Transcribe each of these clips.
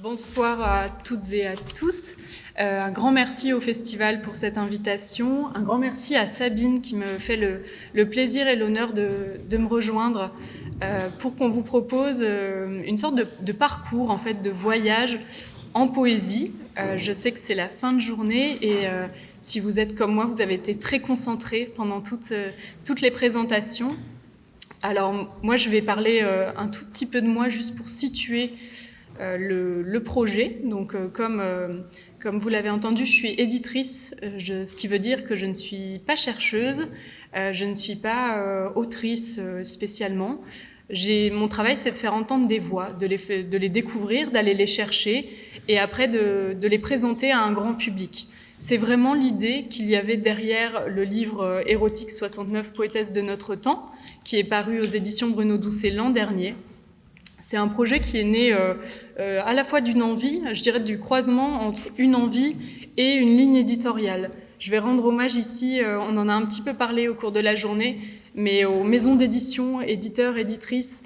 Bonsoir à toutes et à tous. Un grand merci au festival pour cette invitation. Un grand merci à Sabine qui me fait le plaisir et l'honneur de me rejoindre pour qu'on vous propose une sorte de parcours, en fait, de voyage en poésie. Je sais que c'est la fin de journée et si vous êtes comme moi, vous avez été très concentrés pendant toutes les présentations. Alors moi, je vais parler un tout petit peu de moi juste pour situer le projet. Donc, comme vous l'avez entendu, je suis éditrice, ce qui veut dire que je ne suis pas chercheuse, je ne suis pas autrice spécialement. Mon travail, c'est de faire entendre des voix, de les découvrir, d'aller les chercher et après de les présenter à un grand public. C'est vraiment l'idée qu'il y avait derrière le livre érotique 69 poétesses de notre temps, qui est paru aux éditions Bruno Doucet l'an dernier. C'est un projet qui est né à la fois d'une envie, je dirais du croisement entre une envie et une ligne éditoriale. Je vais rendre hommage ici, on en a un petit peu parlé au cours de la journée, mais aux maisons d'édition, éditeurs, éditrices,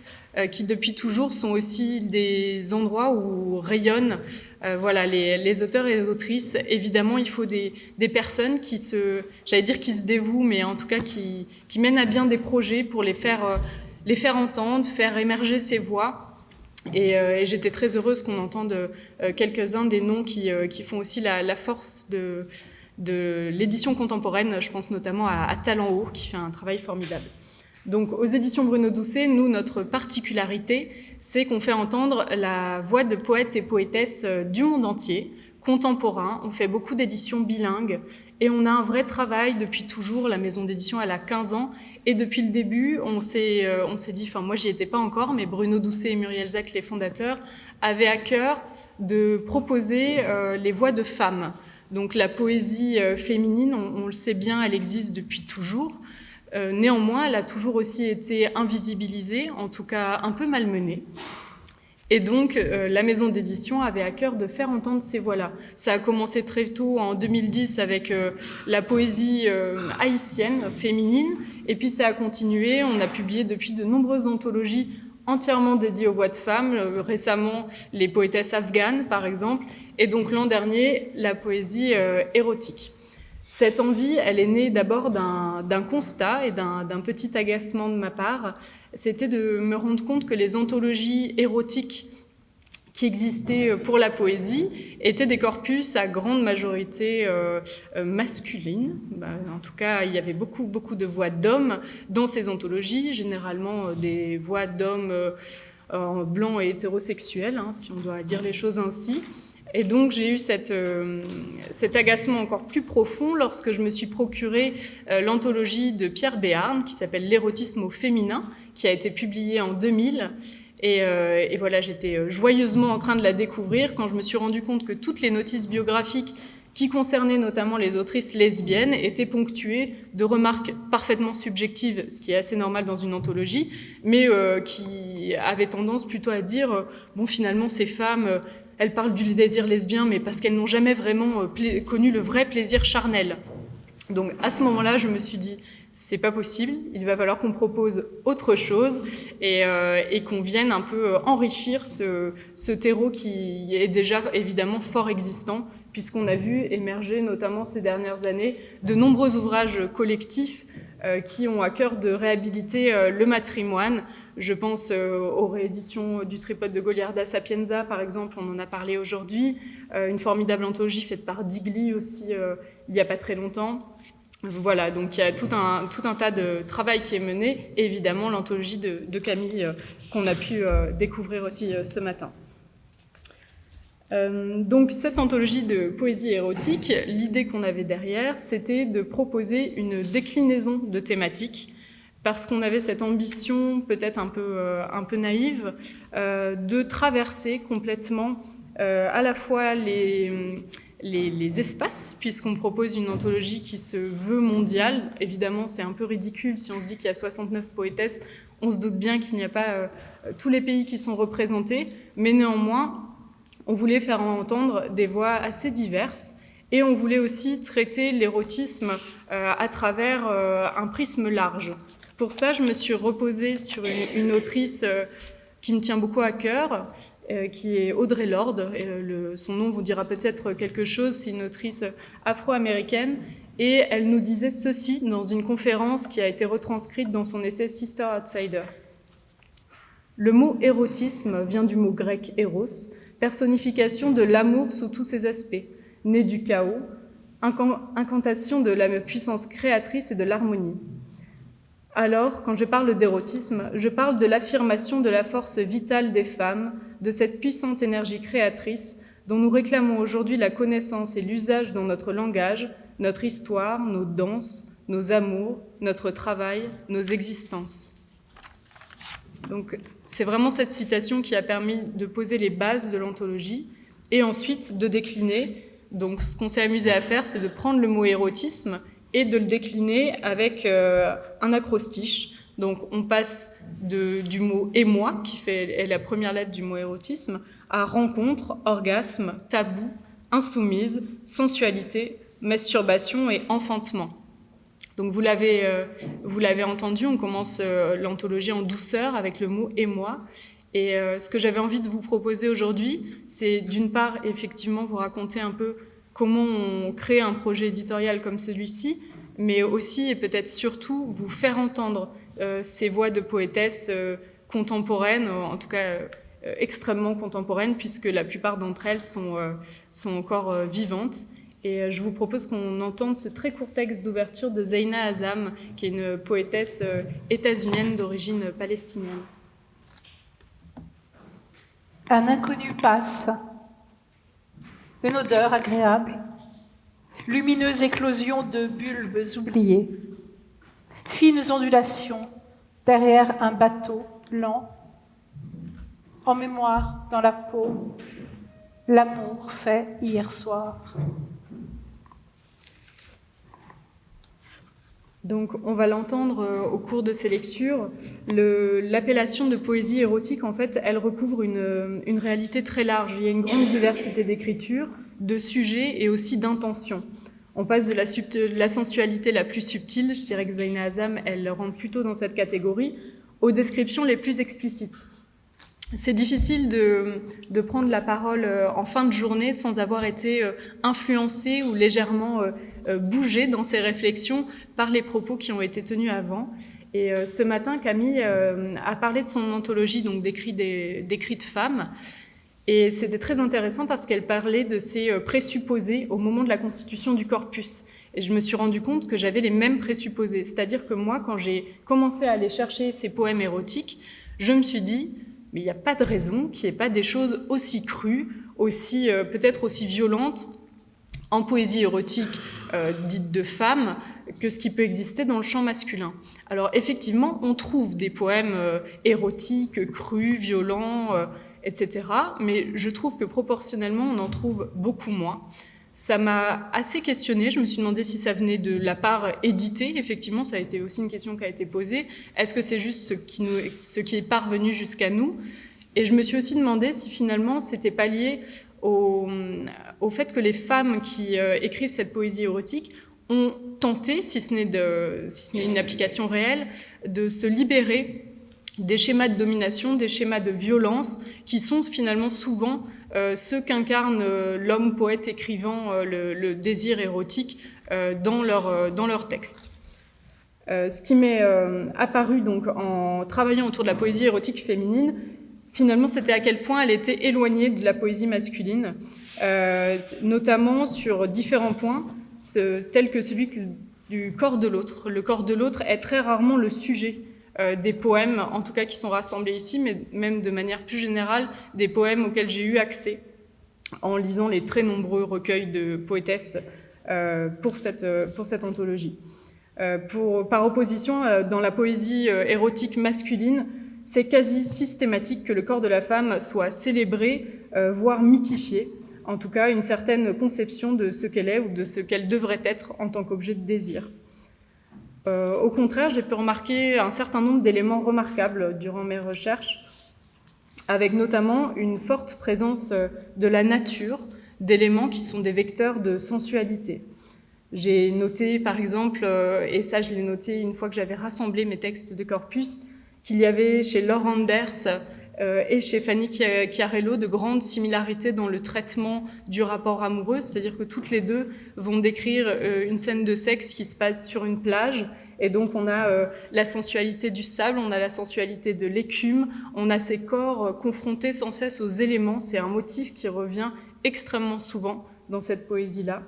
qui depuis toujours sont aussi des endroits où rayonnent les auteurs et les autrices. Évidemment, il faut des personnes qui se dévouent, mais en tout cas qui mènent à bien des projets pour les faire entendre, faire émerger ces voix. Et j'étais très heureuse qu'on entende quelques-uns des noms qui font aussi la force de l'édition contemporaine. Je pense notamment à Talent Haut, qui fait un travail formidable. Donc, aux éditions Bruno Doucet, nous, notre particularité, c'est qu'on fait entendre la voix de poètes et poétesses du monde entier, contemporains. On fait beaucoup d'éditions bilingues et on a un vrai travail depuis toujours. La maison d'édition, elle a 15 ans. Et depuis le début, on s'est dit, enfin moi j'y étais pas encore, mais Bruno Doucet et Muriel Zac, les fondateurs, avaient à cœur de proposer les voix de femmes. Donc la poésie féminine, on le sait bien, elle existe depuis toujours. Néanmoins, elle a toujours aussi été invisibilisée, en tout cas un peu malmenée. Et donc, la maison d'édition avait à cœur de faire entendre ces voix-là. Ça a commencé très tôt, en 2010, avec la poésie haïtienne, féminine, et puis ça a continué. On a publié depuis de nombreuses anthologies entièrement dédiées aux voix de femmes, récemment les poétesses afghanes, par exemple, et donc l'an dernier, la poésie érotique. Cette envie, elle est née d'abord d'un constat et d'un petit agacement de ma part. C'était de me rendre compte que les anthologies érotiques qui existaient pour la poésie étaient des corpus à grande majorité masculines. En tout cas, il y avait beaucoup de voix d'hommes dans ces anthologies, généralement des voix d'hommes blancs et hétérosexuels, si on doit dire les choses ainsi. Et donc, j'ai eu cet agacement encore plus profond lorsque je me suis procuré l'anthologie de Pierre Béarn, qui s'appelle « L'érotisme au féminin », qui a été publiée en 2000. Et voilà, j'étais joyeusement en train de la découvrir quand je me suis rendu compte que toutes les notices biographiques qui concernaient notamment les autrices lesbiennes étaient ponctuées de remarques parfaitement subjectives, ce qui est assez normal dans une anthologie, mais qui avaient tendance plutôt à dire bon, finalement, ces femmes... elles parlent du désir lesbien, mais parce qu'elles n'ont jamais vraiment connu le vrai plaisir charnel. Donc à ce moment-là, je me suis dit, c'est pas possible, il va falloir qu'on propose autre chose et qu'on vienne un peu enrichir ce terreau qui est déjà évidemment fort existant, puisqu'on a vu émerger, notamment ces dernières années, de nombreux ouvrages collectifs qui ont à cœur de réhabiliter le matrimoine. Je pense aux rééditions du Tripode de Goliarda Sapienza, par exemple, on en a parlé aujourd'hui. Une formidable anthologie faite par Digli aussi, il n'y a pas très longtemps. Voilà, donc il y a tout un tas de travail qui est mené, et évidemment l'anthologie de Camille qu'on a pu découvrir aussi ce matin. Donc cette anthologie de poésie érotique, l'idée qu'on avait derrière, c'était de proposer une déclinaison de thématiques, parce qu'on avait cette ambition peut-être un peu naïve de traverser complètement à la fois les espaces, puisqu'on propose une anthologie qui se veut mondiale. Évidemment, c'est un peu ridicule si on se dit qu'il y a 69 poétesses, on se doute bien qu'il n'y a pas tous les pays qui sont représentés, mais néanmoins, on voulait faire entendre des voix assez diverses et on voulait aussi traiter l'érotisme à travers un prisme large. Pour ça, je me suis reposée sur une autrice qui me tient beaucoup à cœur, qui est Audre Lorde. Son nom vous dira peut-être quelque chose, c'est une autrice afro-américaine. Et elle nous disait ceci dans une conférence qui a été retranscrite dans son essai Sister Outsider. Le mot érotisme vient du mot grec éros, personnification de l'amour sous tous ses aspects, né du chaos, incantation de la puissance créatrice et de l'harmonie. Alors, quand je parle d'érotisme, je parle de l'affirmation de la force vitale des femmes, de cette puissante énergie créatrice dont nous réclamons aujourd'hui la connaissance et l'usage dans notre langage, notre histoire, nos danses, nos amours, notre travail, nos existences. Donc, c'est vraiment cette citation qui a permis de poser les bases de l'anthologie et ensuite de décliner. Donc, ce qu'on s'est amusé à faire, c'est de prendre le mot érotisme et de le décliner avec un acrostiche. Donc, on passe du mot « émoi », qui est la première lettre du mot érotisme, à rencontre, orgasme, tabou, insoumise, sensualité, masturbation et enfantement. Donc vous l'avez entendu, on commence l'anthologie en douceur avec le mot « émoi ». Et ce que j'avais envie de vous proposer aujourd'hui, c'est d'une part, effectivement, vous raconter un peu comment on crée un projet éditorial comme celui-ci, mais aussi, et peut-être surtout, vous faire entendre ces voix de poétesses contemporaines, en tout cas extrêmement contemporaines, puisque la plupart d'entre elles sont encore vivantes. Et je vous propose qu'on entende ce très court texte d'ouverture de Zeina Azam, qui est une poétesse états-unienne d'origine palestinienne. Un inconnu passe, une odeur agréable, lumineuse éclosion de bulbes oubliés, fines ondulations derrière un bateau lent, en mémoire dans la peau, l'amour fait hier soir. Donc, on va l'entendre au cours de ces lectures. L'appellation de poésie érotique, en fait, elle recouvre une réalité très large. Il y a une grande diversité d'écriture, de sujets et aussi d'intentions. On passe de la sensualité la plus subtile, je dirais que Zeina Azam, elle rentre plutôt dans cette catégorie, aux descriptions les plus explicites. C'est difficile de prendre la parole en fin de journée sans avoir été influencé ou légèrement bougé dans ses réflexions par les propos qui ont été tenus avant. Et ce matin, Camille a parlé de son anthologie, donc d'écrits de femmes. Et c'était très intéressant parce qu'elle parlait de ces présupposés au moment de la constitution du corpus. Et je me suis rendu compte que j'avais les mêmes présupposés. C'est-à-dire que moi, quand j'ai commencé à aller chercher ces poèmes érotiques, je me suis dit, mais il n'y a pas de raison qu'il n'y ait pas des choses aussi crues, peut-être aussi violentes en poésie érotique dite de femmes que ce qui peut exister dans le champ masculin. Alors effectivement, on trouve des poèmes érotiques, crus, violents, etc. Mais je trouve que proportionnellement, on en trouve beaucoup moins. Ça m'a assez questionnée, je me suis demandé si ça venait de la part éditée, effectivement ça a été aussi une question qui a été posée, est-ce que c'est juste ce qui est parvenu jusqu'à nous? Et je me suis aussi demandé si finalement c'était pas lié au fait que les femmes qui écrivent cette poésie érotique ont tenté, si ce n'est une application réelle, de se libérer des schémas de domination, des schémas de violence qui sont finalement souvent ceux qu'incarne l'homme poète écrivant le désir érotique dans leur texte. Ce qui m'est apparu donc en travaillant autour de la poésie érotique féminine, finalement c'était à quel point elle était éloignée de la poésie masculine, notamment sur différents points, tels que celui du corps de l'autre. Le corps de l'autre est très rarement le sujet des poèmes, en tout cas qui sont rassemblés ici, mais même de manière plus générale, des poèmes auxquels j'ai eu accès en lisant les très nombreux recueils de poétesses pour cette anthologie. Par opposition, dans la poésie érotique masculine, c'est quasi systématique que le corps de la femme soit célébré, voire mythifié, en tout cas une certaine conception de ce qu'elle est ou de ce qu'elle devrait être en tant qu'objet de désir. Au contraire, j'ai pu remarquer un certain nombre d'éléments remarquables durant mes recherches, avec notamment une forte présence de la nature, d'éléments qui sont des vecteurs de sensualité. J'ai noté, par exemple, et ça je l'ai noté une fois que j'avais rassemblé mes textes de corpus, qu'il y avait chez Laure Anders et chez Fanny Chiarello de grandes similarités dans le traitement du rapport amoureux, c'est-à-dire que toutes les deux vont décrire une scène de sexe qui se passe sur une plage, et donc on a la sensualité du sable, on a la sensualité de l'écume, on a ces corps confrontés sans cesse aux éléments. C'est un motif qui revient extrêmement souvent dans cette poésie-là.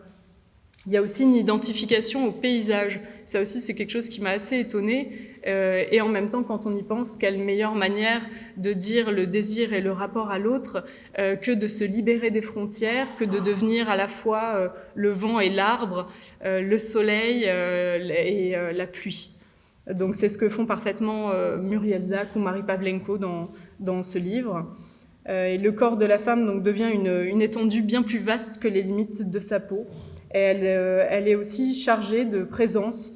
Il y a aussi une identification au paysage. Ça aussi, c'est quelque chose qui m'a assez étonnée. Et en même temps, quand on y pense, quelle meilleure manière de dire le désir et le rapport à l'autre que de se libérer des frontières, que de devenir à la fois le vent et l'arbre, le soleil et la pluie. Donc c'est ce que font parfaitement Muriel Zack ou Marie Pavlenko dans ce livre. Et le corps de la femme donc, devient une étendue bien plus vaste que les limites de sa peau. Et elle est aussi chargée de présence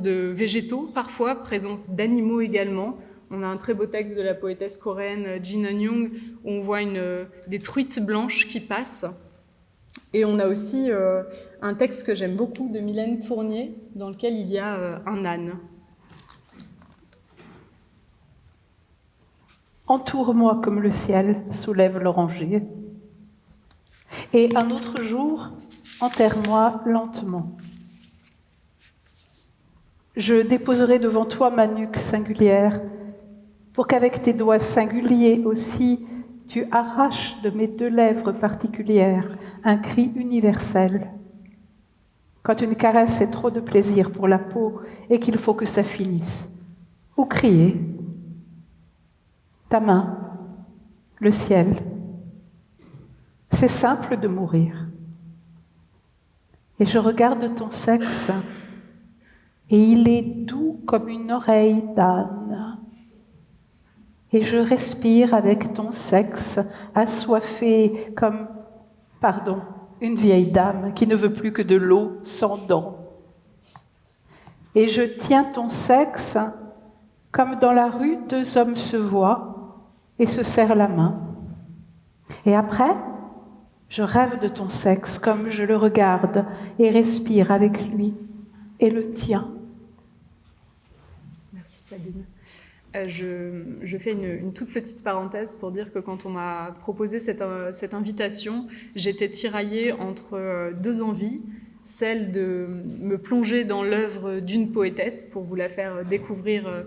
de végétaux parfois, présence d'animaux également. On a un très beau texte de la poétesse coréenne Jin Eun-young où on voit des truites blanches qui passent. Et on a aussi un texte que j'aime beaucoup de Mylène Tournier dans lequel il y a un âne. Entoure-moi comme le ciel soulève l'oranger. Et un autre jour, enterre-moi lentement. Je déposerai devant toi ma nuque singulière, pour qu'avec tes doigts singuliers aussi, tu arraches de mes deux lèvres particulières un cri universel. Quand une caresse est trop de plaisir pour la peau et qu'il faut que ça finisse, ou crier. Ta main, le ciel. C'est simple de mourir. Et je regarde ton sexe, et il est doux comme une oreille d'âne. Et je respire avec ton sexe, assoiffé comme, une vieille dame qui ne veut plus que de l'eau sans dents. Et je tiens ton sexe, comme dans la rue, deux hommes se voient et se serrent la main. Et après, je rêve de ton sexe comme je le regarde et respire avec lui et le tiens. Merci Sabine. Je fais une toute petite parenthèse pour dire que quand on m'a proposé cette invitation, j'étais tiraillée entre deux envies, celle de me plonger dans l'œuvre d'une poétesse pour vous la faire découvrir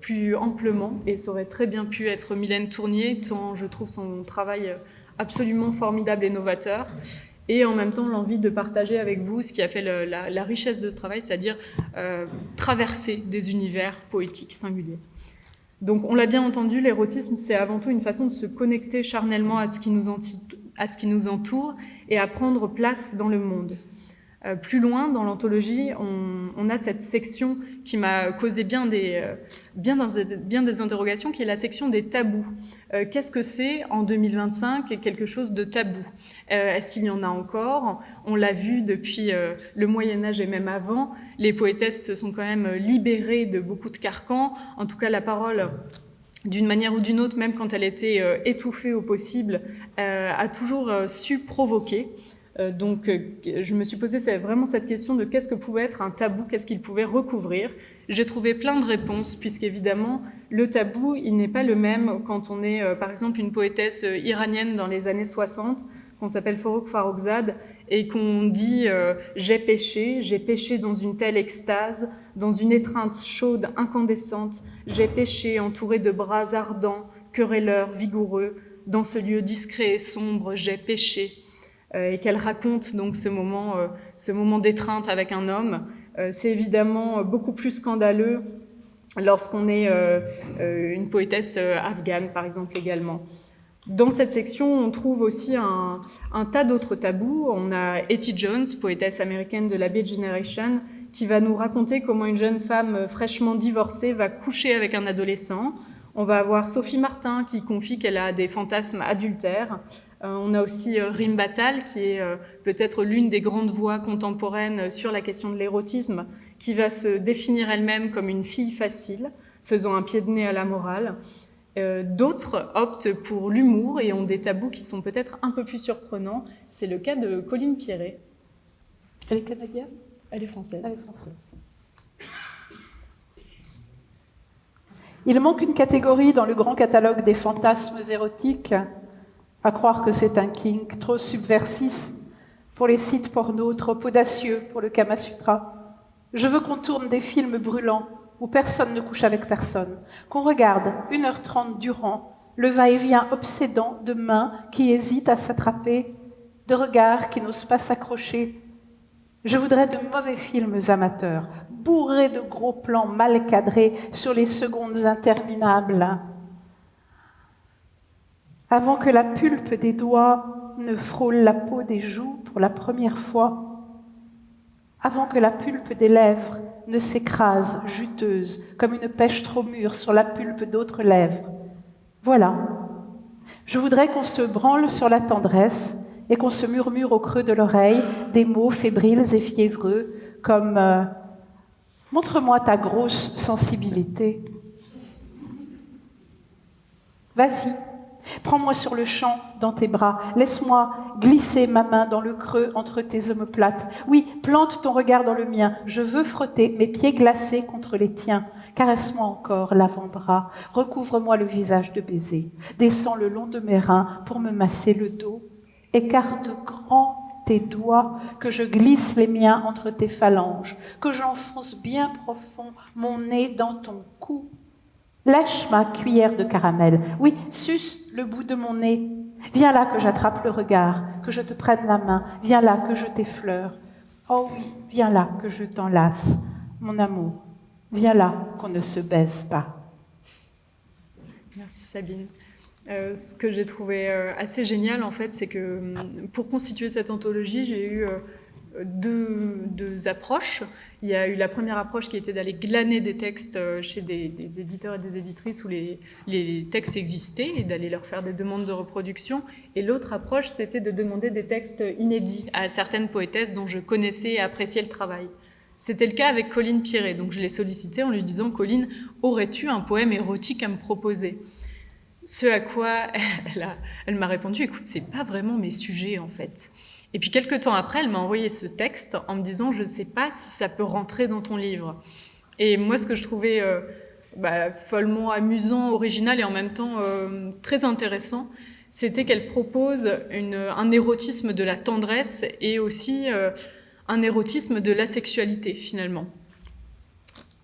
plus amplement, et ça aurait très bien pu être Mylène Tournier, tant je trouve son travail absolument formidable et novateur, et en même temps l'envie de partager avec vous ce qui a fait la richesse de ce travail, c'est-à-dire traverser des univers poétiques singuliers. Donc on l'a bien entendu, l'érotisme c'est avant tout une façon de se connecter charnellement à ce qui nous entoure et à prendre place dans le monde. Plus loin dans l'anthologie, on a cette section qui m'a causé bien des interrogations, qui est la section des tabous. Qu'est-ce que c'est en 2025 quelque chose de tabou ? Est-ce qu'il y en a encore ? On l'a vu depuis le Moyen-Âge et même avant, les poétesses se sont quand même libérées de beaucoup de carcans. En tout cas, la parole, d'une manière ou d'une autre, même quand elle était étouffée au possible, a toujours su provoquer. Donc, je me suis posé vraiment cette question de qu'est-ce que pouvait être un tabou, qu'est-ce qu'il pouvait recouvrir. J'ai trouvé plein de réponses, puisqu'évidemment, le tabou, il n'est pas le même quand on est, par exemple, une poétesse iranienne dans les années 60, qu'on s'appelle Forough Farrokhzad, et qu'on dit « j'ai péché dans une telle extase, dans une étreinte chaude, incandescente, j'ai péché entouré de bras ardents, querelleurs, vigoureux, dans ce lieu discret et sombre, j'ai péché ». Et qu'elle raconte donc ce moment d'étreinte avec un homme. C'est évidemment beaucoup plus scandaleux lorsqu'on est une poétesse afghane, par exemple, également. Dans cette section, on trouve aussi un tas d'autres tabous. On a Etty Jones, poétesse américaine de la Beat Generation, qui va nous raconter comment une jeune femme fraîchement divorcée va coucher avec un adolescent. On va avoir Sophie Martin qui confie qu'elle a des fantasmes adultères. On a aussi Rim Battal qui est peut-être l'une des grandes voix contemporaines sur la question de l'érotisme, qui va se définir elle-même comme une fille facile, faisant un pied de nez à la morale. D'autres optent pour l'humour et ont des tabous qui sont peut-être un peu plus surprenants. C'est le cas de Colline Pierret. Elle est canadienne ? Elle est française. Elle est française. Il manque une catégorie dans le grand catalogue des fantasmes érotiques, à croire que c'est un kink trop subversif pour les sites porno, trop audacieux pour le Kama Sutra. Je veux qu'on tourne des films brûlants où personne ne couche avec personne, qu'on regarde 1h30 durant le va-et-vient obsédant de mains qui hésitent à s'attraper, de regards qui n'osent pas s'accrocher. Je voudrais de mauvais films amateurs, bourrés de gros plans mal cadrés sur les secondes interminables. Avant que la pulpe des doigts ne frôle la peau des joues pour la première fois, avant que la pulpe des lèvres ne s'écrase, juteuse, comme une pêche trop mûre sur la pulpe d'autres lèvres. Voilà. Je voudrais qu'on se branle sur la tendresse et qu'on se murmure au creux de l'oreille des mots fébriles et fiévreux comme « Montre-moi ta grosse sensibilité ». Vas-y, prends-moi sur le champ dans tes bras, laisse-moi glisser ma main dans le creux entre tes omoplates. Oui, plante ton regard dans le mien, je veux frotter mes pieds glacés contre les tiens. Caresse-moi encore l'avant-bras, recouvre-moi le visage de baisers, descends le long de mes reins pour me masser le dos. Écarte grand tes doigts, que je glisse les miens entre tes phalanges, que j'enfonce bien profond mon nez dans ton cou. Lèche ma cuillère de caramel, oui, suce le bout de mon nez. Viens là que j'attrape le regard, que je te prenne la main, viens là que je t'effleure. Oh oui, viens là que je t'enlace, mon amour, viens là qu'on ne se baise pas. Merci Sabine. Ce que j'ai trouvé assez génial, en fait, c'est que pour constituer cette anthologie, j'ai eu deux approches. Il y a eu la première approche qui était d'aller glaner des textes chez des éditeurs et des éditrices où les textes existaient et d'aller leur faire des demandes de reproduction. Et l'autre approche, c'était de demander des textes inédits à certaines poétesses dont je connaissais et appréciais le travail. C'était le cas avec Colline Piret. Donc je l'ai sollicitée en lui disant « Colline, aurais-tu un poème érotique à me proposer ?» Ce à quoi elle m'a répondu « Écoute, c'est pas vraiment mes sujets en fait. » Et puis quelques temps après, elle m'a envoyé ce texte en me disant « Je sais pas si ça peut rentrer dans ton livre. » Et moi, ce que je trouvais follement amusant, original et en même temps très intéressant, c'était qu'elle propose un érotisme de la tendresse et aussi un érotisme de la sexualité finalement.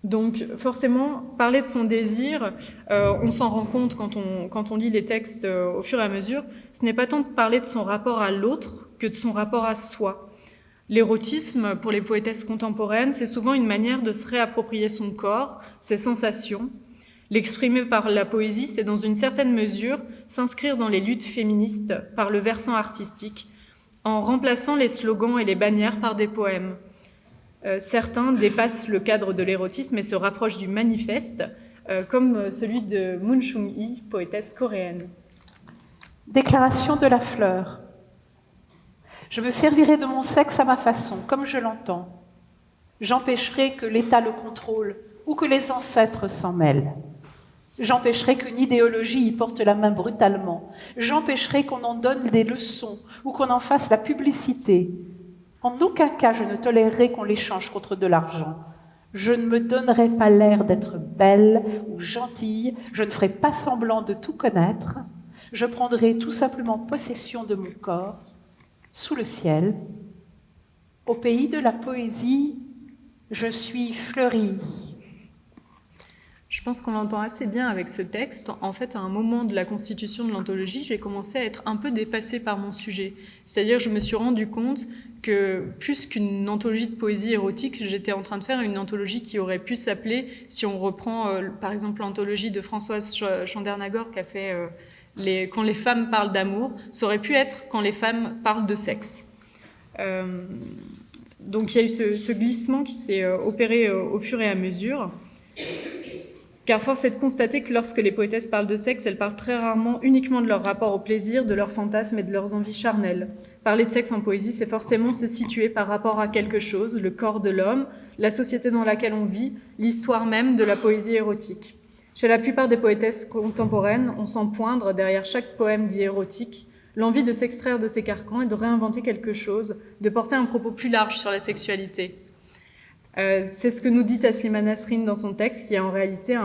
Donc forcément, parler de son désir, on s'en rend compte quand on lit les textes au fur et à mesure, ce n'est pas tant de parler de son rapport à l'autre que de son rapport à soi. L'érotisme, pour les poétesses contemporaines, c'est souvent une manière de se réapproprier son corps, ses sensations. L'exprimer par la poésie, c'est dans une certaine mesure s'inscrire dans les luttes féministes par le versant artistique, en remplaçant les slogans et les bannières par des poèmes. Certains dépassent le cadre de l'érotisme et se rapprochent du manifeste, comme celui de Moon Chung-hee, poétesse coréenne. Déclaration de la fleur. Je me servirai de mon sexe à ma façon, comme je l'entends. J'empêcherai que l'État le contrôle ou que les ancêtres s'en mêlent. J'empêcherai qu'une idéologie y porte la main brutalement. J'empêcherai qu'on en donne des leçons ou qu'on en fasse la publicité. En aucun cas, je ne tolérerai qu'on l'échange contre de l'argent. Je ne me donnerai pas l'air d'être belle ou gentille. Je ne ferai pas semblant de tout connaître. Je prendrai tout simplement possession de mon corps, sous le ciel. Au pays de la poésie, je suis fleurie. Je pense qu'on l'entend assez bien avec ce texte. En fait, à un moment de la constitution de l'anthologie, j'ai commencé à être un peu dépassée par mon sujet. C'est-à-dire, je me suis rendu compte que plus qu'une anthologie de poésie érotique, j'étais en train de faire une anthologie qui aurait pu s'appeler, si on reprend par exemple l'anthologie de Françoise Chandernagor qui a fait Quand les femmes parlent d'amour, ça aurait pu être Quand les femmes parlent de sexe. Donc il y a eu ce glissement qui s'est opéré au fur et à mesure. Car force est de constater que lorsque les poétesses parlent de sexe, elles parlent très rarement uniquement de leur rapport au plaisir, de leurs fantasmes et de leurs envies charnelles. Parler de sexe en poésie, c'est forcément se situer par rapport à quelque chose, le corps de l'homme, la société dans laquelle on vit, l'histoire même de la poésie érotique. Chez la plupart des poétesses contemporaines, on sent poindre, derrière chaque poème dit érotique, l'envie de s'extraire de ces carcans et de réinventer quelque chose, de porter un propos plus large sur la sexualité. C'est ce que nous dit Taslima Nasrine dans son texte, qui est en réalité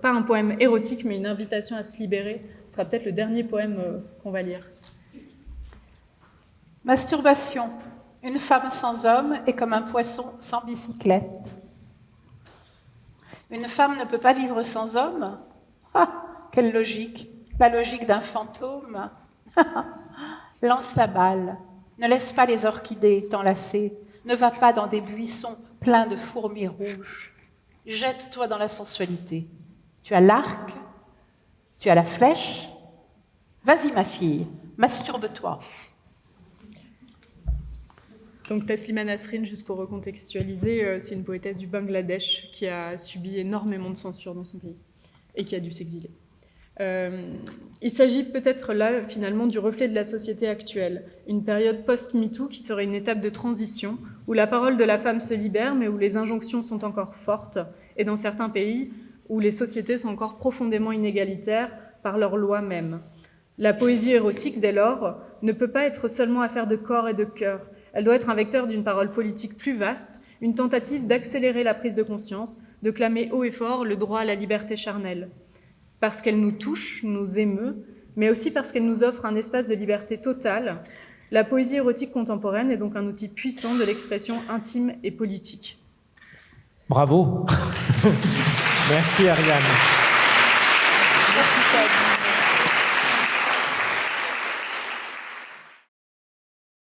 pas un poème érotique, mais une invitation à se libérer. Ce sera peut-être le dernier poème qu'on va lire. Masturbation. Une femme sans homme est comme un poisson sans bicyclette. Une femme ne peut pas vivre sans homme? Ah, quelle logique! La logique d'un fantôme. Lance la balle. Ne laisse pas les orchidées t'enlacer. Ne va pas dans des buissons pleins de fourmis rouges. Jette-toi dans la sensualité. Tu as l'arc, tu as la flèche. Vas-y, ma fille, masturbe-toi. Donc Taslima Nasrine, juste pour recontextualiser, c'est une poétesse du Bangladesh qui a subi énormément de censure dans son pays et qui a dû s'exiler. Il s'agit peut-être là, finalement, du reflet de la société actuelle, une période post-MeToo qui serait une étape de transition, où la parole de la femme se libère, mais où les injonctions sont encore fortes, et dans certains pays, où les sociétés sont encore profondément inégalitaires par leurs lois mêmes. La poésie érotique, dès lors, ne peut pas être seulement affaire de corps et de cœur. Elle doit être un vecteur d'une parole politique plus vaste, une tentative d'accélérer la prise de conscience, de clamer haut et fort le droit à la liberté charnelle. Parce qu'elle nous touche, nous émeut, mais aussi parce qu'elle nous offre un espace de liberté totale, la poésie érotique contemporaine est donc un outil puissant de l'expression intime et politique. Bravo. Merci Ariane.